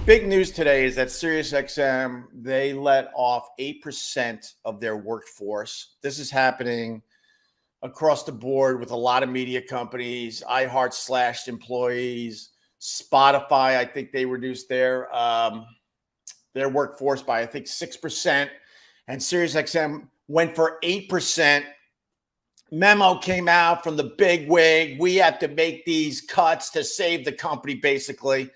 Big news today is that SiriusXM, they let off 8% of their workforce. This is happening across the board with a lot of media companies. iHeart slashed employees. Spotify, I think they reduced their workforce by, I think, 6%. And SiriusXM went for 8%. Memo came out from the big wig. We have to make these cuts to save the company, basically.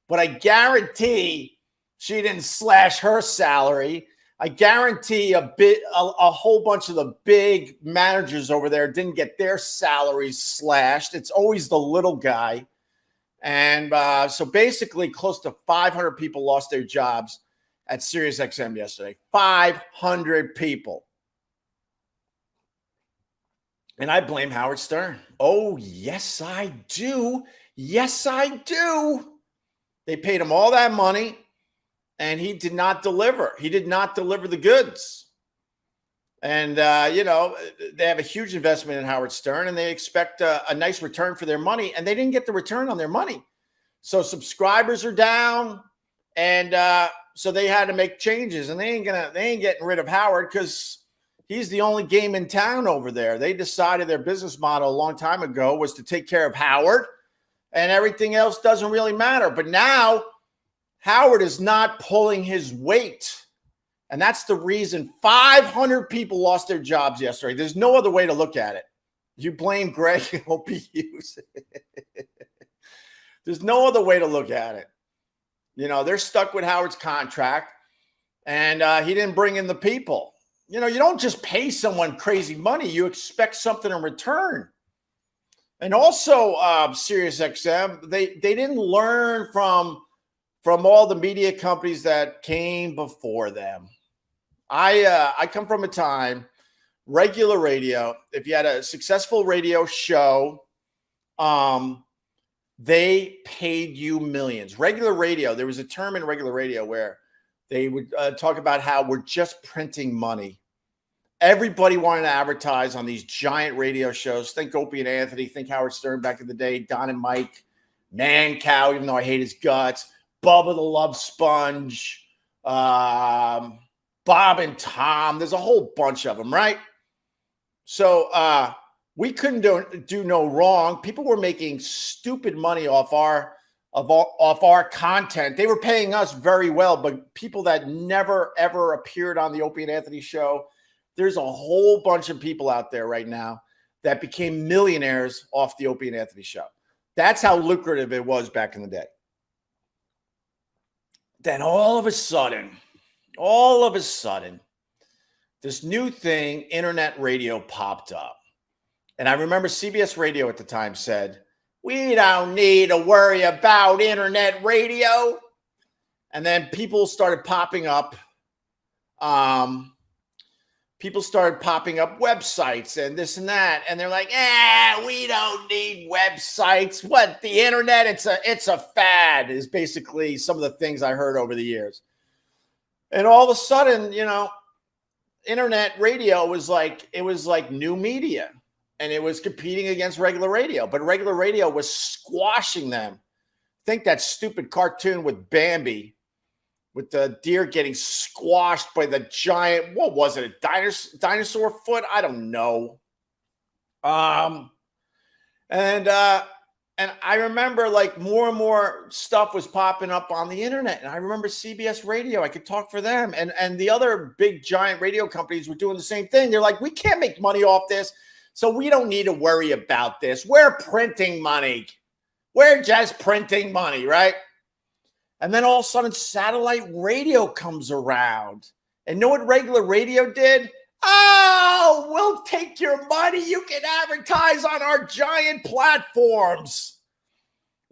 But I guarantee she didn't slash her salary. I guarantee a whole bunch of the big managers over there didn't get their salaries slashed. It's always the little guy. And so basically close to 500 people lost their jobs at SiriusXM yesterday. 500 people. And I blame Howard Stern. Oh, yes, I do. Yes, I do. They paid him all that money, and he did not deliver. He did not deliver the goods. And, they have a huge investment in Howard Stern, and they expect a nice return for their money, and they didn't get the return on their money. So subscribers are down, and so they had to make changes, and they ain't getting rid of Howard because he's the only game in town over there. They decided their business model a long time ago was to take care of Howard, and everything else doesn't really matter. But now Howard is not pulling his weight. And that's the reason 500 people lost their jobs yesterday. There's no other way to look at it. You blame Greg and Opie Hughes. There's no other way to look at it. They're stuck with Howard's contract, and he didn't bring in the people. You don't just pay someone crazy money. You expect something in return. And also, SiriusXM, they didn't learn from all the media companies that came before them. I come from a time, regular radio, if you had a successful radio show, they paid you millions. Regular radio, there was a term in regular radio where they would talk about how we're just printing money. Everybody wanted to advertise on these giant radio shows. Think Opie and Anthony, think Howard Stern back in the day, Don and Mike, Man Cow, even though I hate his guts, Bubba the Love Sponge, Bob and Tom. There's a whole bunch of them, right? So we couldn't do no wrong. People were making stupid money off our content. They were paying us very well, but people that never, ever appeared on the Opie and Anthony show, there's a whole bunch of people out there right now that became millionaires off the Opie and Anthony show. That's how lucrative it was back in the day. Then all of a sudden, this new thing, internet radio, popped up. And I remember CBS Radio at the time said, we don't need to worry about internet radio. And then people started popping up. People started popping up websites and this and that. And they're like, we don't need websites. What, the internet? It's a fad, is basically some of the things I heard over the years. And all of a sudden, internet radio was like new media. And it was competing against regular radio. But regular radio was squashing them. Think that stupid cartoon with Bambi, with the deer getting squashed by the giant, what was it, a dinosaur foot? I don't know. And I remember like more and more stuff was popping up on the internet. And I remember CBS Radio, I could talk for them. And the other big giant radio companies were doing the same thing. They're like, we can't make money off this, so we don't need to worry about this. We're printing money. We're just printing money, right? And then all of a sudden, satellite radio comes around. And know what regular radio did? Oh, we'll take your money. You can advertise on our giant platforms.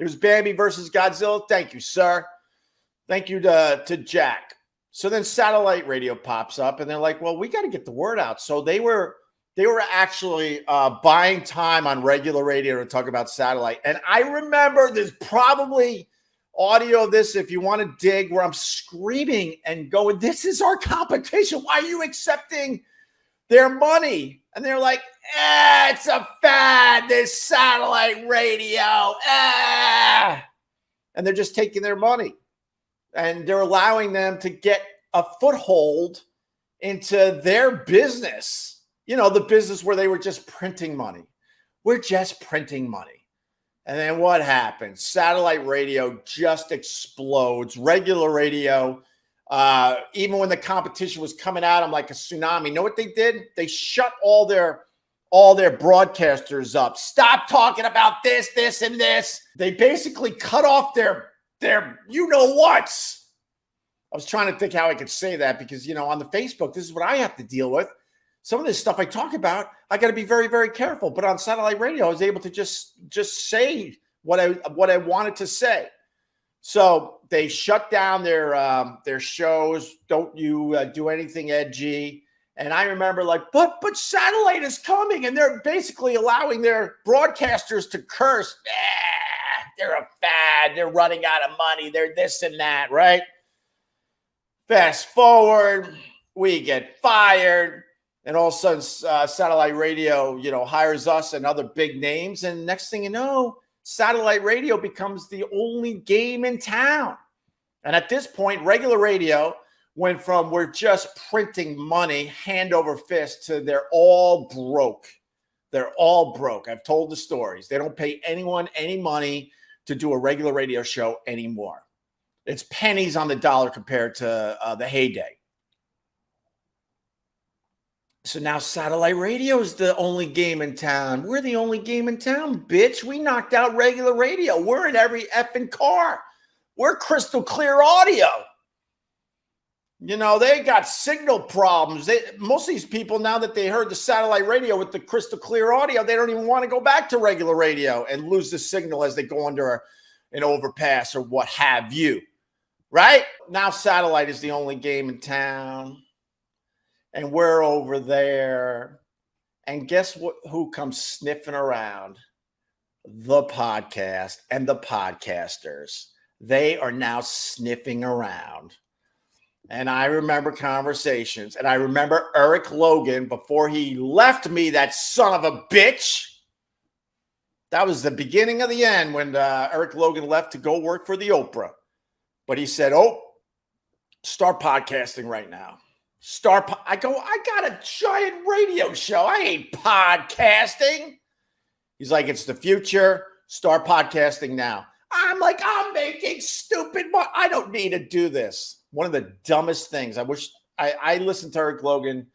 It was Bambi versus Godzilla. Thank you, sir. Thank you to Jack. So then satellite radio pops up, and they're like, well, we got to get the word out. So they were actually buying time on regular radio to talk about satellite. And I remember there's probably audio of this, if you want to dig, where I'm screaming and going, this is our competition. Why are you accepting their money? And they're like, it's a fad, this satellite radio. And they're just taking their money. and they're allowing them to get a foothold into their business. You know, the business where they were just printing money. We're just printing money. And then what happens? Satellite radio just explodes. Regular radio, even when the competition was coming at them like a tsunami, you know what they did? They shut all their broadcasters up. Stop talking about this, this, and this. They basically cut off their you-know-whats. I was trying to think how I could say that because, you know, on the Facebook, this is what I have to deal with. Some of this stuff I talk about, I got to be very, very careful. But on satellite radio, I was able to just say what I wanted to say. So they shut down their shows. Don't you do anything edgy? And I remember like, but satellite is coming, and they're basically allowing their broadcasters to curse. They're a fad. They're running out of money. They're this and that, right? Fast forward, we get fired. And all of a sudden, satellite radio, you know, hires us and other big names. And next thing you know, satellite radio becomes the only game in town. And at this point, regular radio went from we're just printing money hand over fist to they're all broke. They're all broke. I've told the stories. They don't pay anyone any money to do a regular radio show anymore. It's pennies on the dollar compared to the heyday. So now satellite radio is the only game in town. We're the only game in town, bitch. We knocked out regular radio. We're in every effing car. We're crystal clear audio. You know, they got signal problems. Most of these people, now that they heard the satellite radio with the crystal clear audio, they don't even want to go back to regular radio and lose the signal as they go under an overpass or what have you. Right? Now satellite is the only game in town. And we're over there. And guess what? Who comes sniffing around? The podcast and the podcasters. They are now sniffing around. And I remember conversations. And I remember Eric Logan, before he left me, that son of a bitch. That was the beginning of the end when Eric Logan left to go work for the Oprah. But he said, oh, start podcasting right now. I got a giant radio show. I ain't podcasting. He's like, it's the future. Start podcasting now. I'm like, I'm making stupid money. I don't need to do this. One of the dumbest things. I wish I listened to Eric Logan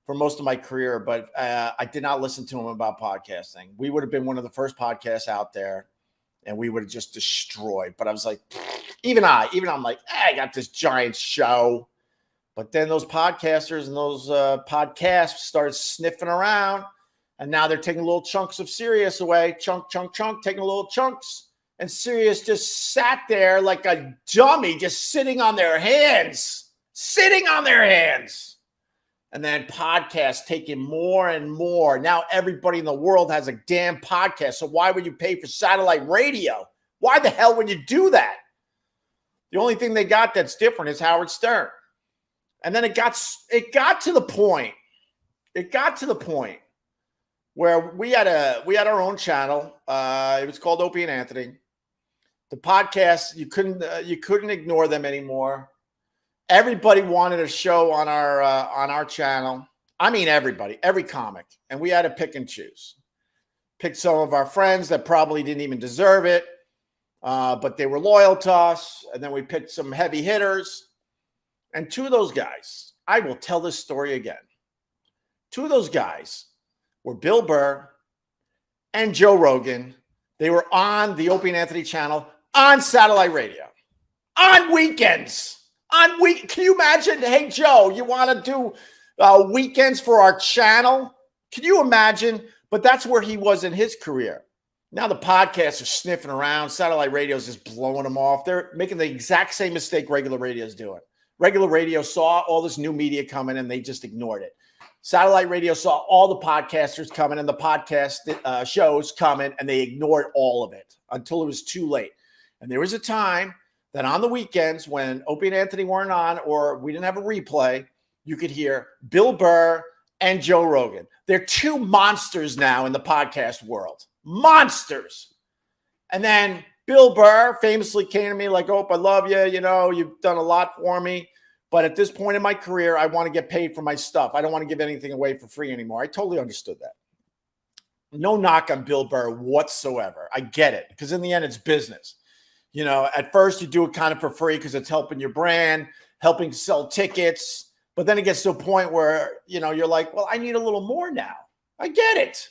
for most of my career, but I did not listen to him about podcasting. We would have been one of the first podcasts out there, and we would have just destroyed. But I was like, even I'm like, I got this giant show. But then those podcasters and those podcasts started sniffing around, and now they're taking little chunks of Sirius away, chunk, taking little chunks. And Sirius just sat there like a dummy, just sitting on their hands. And then podcasts taking more and more. Now everybody in the world has a damn podcast. So why would you pay for satellite radio? Why the hell would you do that? The only thing they got that's different is Howard Stern. And then it got to the point. It got to the point where we had our own channel. It was called Opie and Anthony. The podcast, you couldn't ignore them anymore. Everybody wanted a show on our channel. I mean, everybody, every comic, and we had to pick and choose. Pick some of our friends that probably didn't even deserve it, but they were loyal to us. And then we picked some heavy hitters. And two of those guys, I will tell this story again. Two of those guys were Bill Burr and Joe Rogan. They were on the Opie and Anthony channel on satellite radio on weekends. Can you imagine? Hey, Joe, you want to do weekends for our channel? Can you imagine? But that's where he was in his career. Now the podcasts are sniffing around. Satellite radio is just blowing them off. They're making the exact same mistake regular radio is doing. Regular radio saw all this new media coming and they just ignored it. Satellite radio saw all the podcasters coming and the podcast shows coming, and they ignored all of it until it was too late. And there was a time that on the weekends when Opie and Anthony weren't on or we didn't have a replay, you could hear Bill Burr and Joe Rogan. They're two monsters now in the podcast world. Monsters. And then Bill Burr famously came to me like, "Oh, I love you. You know, you've done a lot for me. But at this point in my career, I want to get paid for my stuff. I don't want to give anything away for free anymore." I totally understood that. No knock on Bill Burr whatsoever. I get it, because in the end, it's business. You know, at first you do it kind of for free because it's helping your brand, helping sell tickets. But then it gets to a point where, you know, you're like, well, I need a little more now. I get it.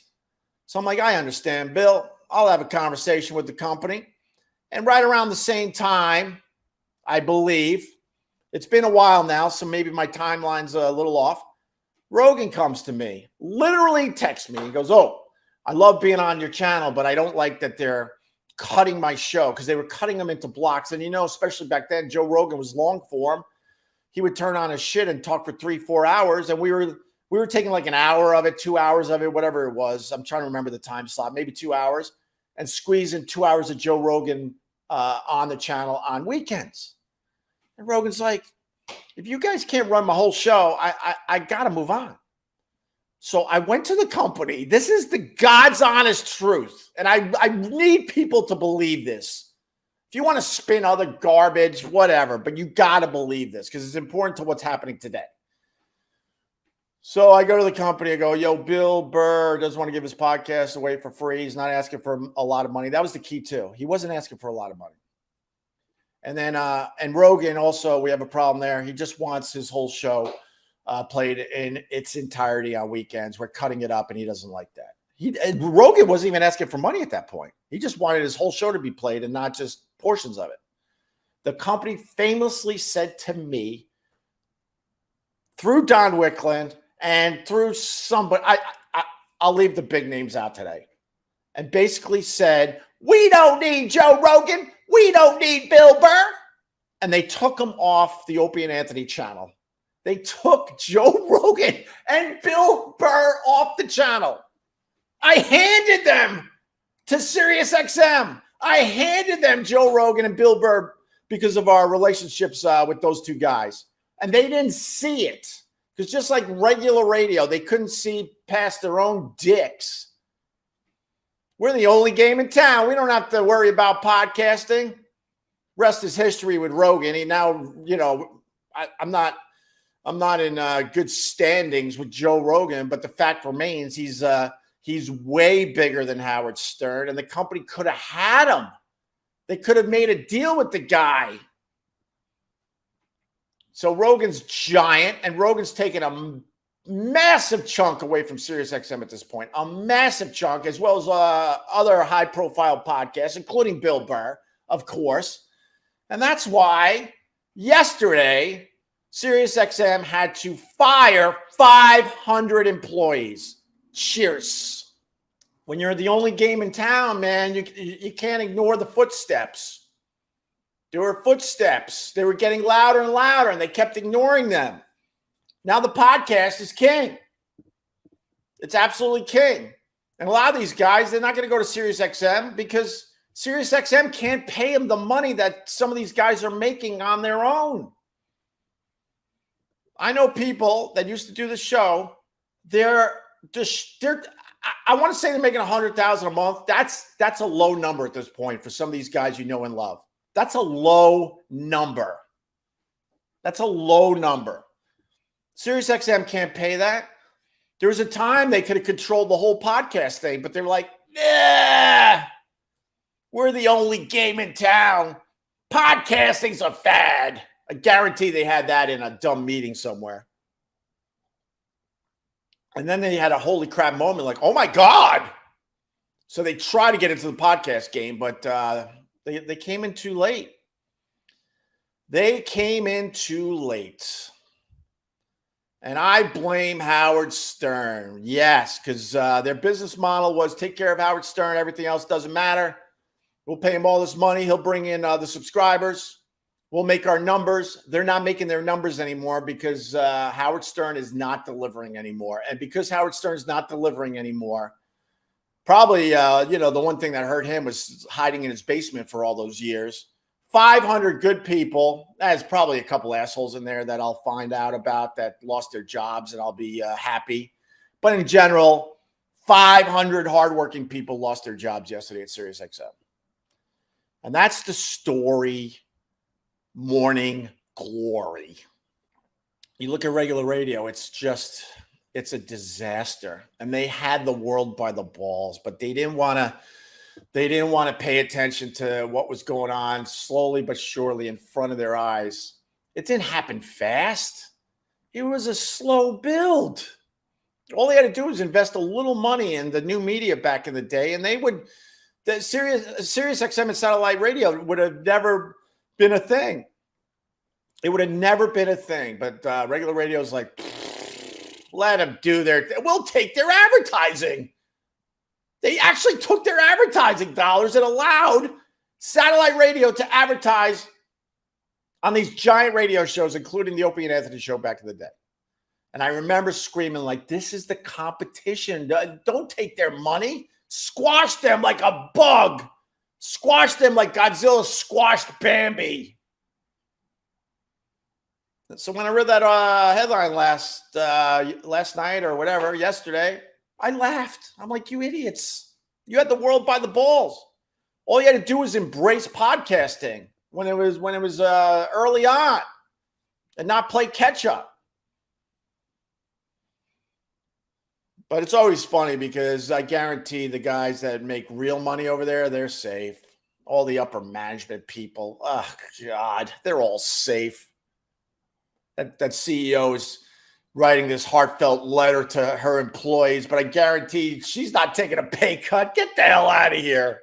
So I'm like, I understand, Bill. I'll have a conversation with the company. And right around the same time, I believe, it's been a while now, so maybe my timeline's a little off. Rogan comes to me, literally texts me. He goes, "Oh, I love being on your channel, but I don't like that they're cutting my show," because they were cutting them into blocks. And, you know, especially back then, Joe Rogan was long form. He would turn on his shit and talk for 3-4 hours. And we were taking like an hour of it, 2 hours of it, whatever it was. I'm trying to remember the time slot, maybe 2 hours, and squeeze in 2 hours of Joe Rogan on the channel on weekends. And Rogan's like, if you guys can't run my whole show, I got to move on. So I went to the company. This is the God's honest truth. And I need people to believe this. If you want to spin other garbage, whatever, but you got to believe this because it's important to what's happening today. So I go to the company. I go, "Yo, Bill Burr doesn't want to give his podcast away for free. He's not asking for a lot of money." That was the key too. He wasn't asking for a lot of money. And then, and Rogan also, we have a problem there. He just wants his whole show played in its entirety on weekends. We're cutting it up, and he doesn't like that. Rogan wasn't even asking for money at that point. He just wanted his whole show to be played and not just portions of it. The company famously said to me, through Don Wickland and through somebody, I'll leave the big names out today, and basically said, "We don't need Joe Rogan. We don't need Bill Burr." And they took him off the Opie and Anthony channel. They took Joe Rogan and Bill Burr off the channel. I handed them to SiriusXM. I handed them Joe Rogan and Bill Burr because of our relationships with those two guys. And they didn't see it. Because just like regular radio, they couldn't see past their own dicks. We're the only game in town. We don't have to worry about podcasting. Rest is history with Rogan. He now, you know, I'm not in good standings with Joe Rogan, but the fact remains he's way bigger than Howard Stern, and the company could have had him. They could have made a deal with the guy. So Rogan's giant, and Rogan's taken a massive chunk away from SiriusXM at this point, a massive chunk, as well as other high-profile podcasts, including Bill Burr, of course. And that's why yesterday, SiriusXM had to fire 500 employees. Cheers. When you're the only game in town, man, you can't ignore the footsteps. There were footsteps. They were getting louder and louder, and they kept ignoring them. Now the podcast is king. It's absolutely king. And a lot of these guys, they're not going to go to SiriusXM because SiriusXM can't pay them the money that some of these guys are making on their own. I know people that used to do the show. I want to say they're making $100,000 a month. That's a low number at this point for some of these guys you know and love. That's a low number. That's a low number. SiriusXM can't pay that. There was a time they could have controlled the whole podcast thing, but they're like, "Yeah, we're the only game in town. Podcasting's a fad." I guarantee they had that in a dumb meeting somewhere. And then they had a holy crap moment like, "Oh my God." So they tried to get into the podcast game, but they came in too late. They came in too late. And I blame Howard Stern. Yes, because their business model was take care of Howard Stern. Everything else doesn't matter. We'll pay him all this money. He'll bring in the subscribers. We'll make our numbers. They're not making their numbers anymore because Howard Stern is not delivering anymore. And because Howard Stern's not delivering anymore, probably, the one thing that hurt him was hiding in his basement for all those years. 500 good people. There's probably a couple assholes in there that I'll find out about that lost their jobs, and I'll be happy. But in general, 500 hardworking people lost their jobs yesterday at SiriusXM. And that's the story, morning glory. You look at regular radio, it's a disaster. And they had the world by the balls, but they didn't want to pay attention to what was going on slowly but surely in front of their eyes. It didn't happen fast. It was a slow build. All they had to do was invest a little money in the new media back in the day, and the SiriusXM and satellite radio would have never been a thing. It would have never been a thing. But regular radio is like, let them do we'll take their advertising. They actually took their advertising dollars and allowed satellite radio to advertise on these giant radio shows, including the Opie and Anthony show back in the day. And I remember screaming like, this is the competition. Don't take their money. Squash them like a bug. Squash them like Godzilla squashed Bambi. So when I read that headline last night or whatever, yesterday, I laughed. I'm like, you idiots. You had the world by the balls. All you had to do was embrace podcasting when it was early on and not play catch up. But it's always funny because I guarantee the guys that make real money over there, they're safe. All the upper management people, oh, God, they're all safe. That CEO is writing this heartfelt letter to her employees, but I guarantee she's not taking a pay cut. Get the hell out of here.